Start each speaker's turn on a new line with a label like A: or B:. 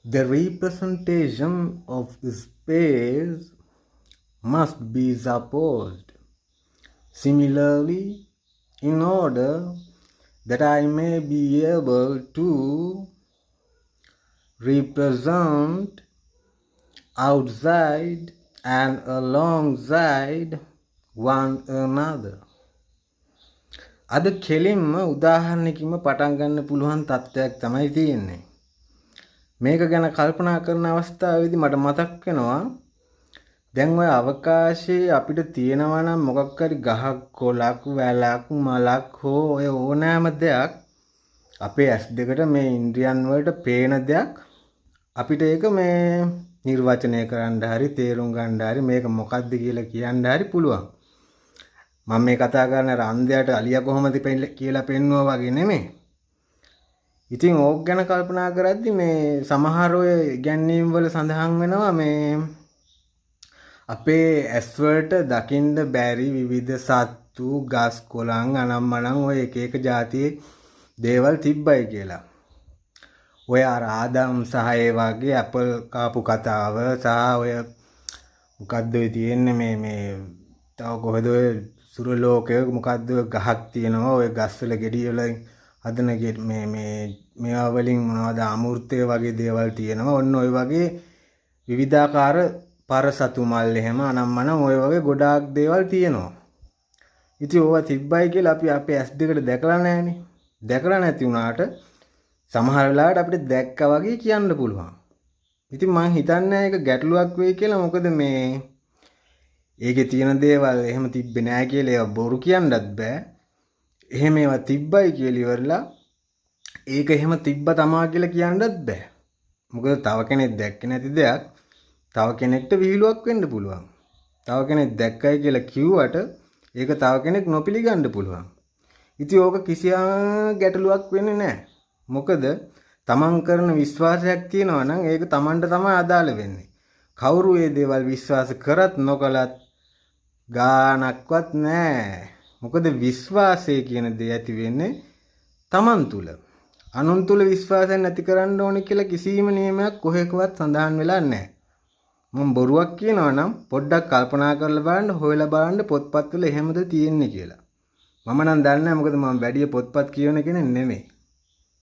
A: The representation of space must be supposed. Similarly, in order that I may be able to represent outside and alongside one another. අද කෙලින්ම උදාහරණයකින්ම පටන් ගන්න පුළුවන් තත්ත්වයක් තමයි තියෙන්නේ. මේක ගැන කල්පනා කරන අවස්ථාවේදී මට මතක් වෙනවා දැන් ඔය අවකාශයේ අපිට තියෙනවා නම් මොකක් හරි ගහක් කොළක් වැලක් මලක් හෝ ඔය ඕනෑම දෙයක් අපේ ඇස් දෙකට මේ ඉන්ද්‍රියන් වලට පේන දෙයක් අපිට ඒක මේ නිර්වචනය කරන්න හරි තේරුම් ගන්න හරි මේක මොකක්ද කියලා කියන්න හරි පුළුවන්. මම මේ කතා කරන රන්දයට අලියා කොහොමද කියලා පෙන්වුවා වගේ නෙමෙයි. ඉතින් ඕක ගැන කල්පනා කරද්දි මේ සමහර ඔය ඉගැන්වීම් වල සඳහන් වෙනවා මේ අපේ ඇස් වලට දකින්න බැරි විවිධ සත්තු, ගස් කොළන් අනම්මනම් ඔය එක එක જાතියේ දේවල් තිබ්බයි කියලා. ඔය අර ආදම් සහ ඒ වගේ ඇපල් කාපු කතාව සහ ඔය මොකද්ද ඔය තියෙන්නේ මේ තව කොහෙද ඔය සුර ලෝකයේ මොකද්ද ගහක් තියෙනවා ඔය ගස් වල ගෙඩි වල හදන මේවා වලින් මොනවද අමෘතය වගේ දේවල් තියෙනවා. ඔන්න ඔය වගේ විවිධාකාර පරසතු මල් එහෙම අනම්මනම් ඔය වගේ ගොඩාක් දේවල් තියෙනවා. ඉතින් ඕවා තිබ්බයි කියලා අපි අපේ ඇස් දෙකට දැකලා නැහැනේ. දැකලා නැති වුණාට සමහර වෙලාවට අපිට දැක්කා වගේ කියන්න පුළුවන්. ඉතින් මම හිතන්නේ ඒක ගැටලුවක් වෙයි කියලා. මොකද මේ ඒකේ තියෙන දේවල් එහෙම තිබ්බේ නැහැ කියලා ඒවා බොරු කියන්නත් බෑ. එහෙම ඒවා තිබ්බයි කියලා ඉවරලා ඒක එහෙම තිබ්බ තමා කියලා කියන්නත් බෑ. මොකද තව කෙනෙක් දැක්කේ නැති දෙයක් තව කෙනෙක්ට විහිළුවක් වෙන්න පුළුවන්. තව කෙනෙක් දැක්කයි කියලා කිව්වට ඒක තව කෙනෙක් නොපිළිගන්න පුළුවන්. ඉතින් ඕක කිසියම් ගැටලුවක් වෙන්නේ නැහැ. මොකද තමන් කරන විශ්වාසයක් තියෙනවා නම් ඒක තමන්ට තමයි අදාළ වෙන්නේ. කවුරු ඒ දේවල් විශ්වාස කරත් නොකලත් ගානක්වත් නැහැ. මොකද විශ්වාසය කියන දේ ඇති වෙන්නේ තමන් තුල. අනුන් තුල විශ්වාසයක් නැති කරන්න ඕනේ කියලා කිසිම නියමයක් කොහෙකවත් සඳහන් වෙලා නැහැ. මම බොරුවක් කියනවා නම් පොඩ්ඩක් කල්පනා කරලා බලන්න හොයලා බලන්න පොත්පත්වල එහෙමද තියෙන්නේ කියලා. මම නම් දන්නේ නැහැ මොකද මම වැඩි පොත්පත් කියවන කෙනෙක් නෙමෙයි.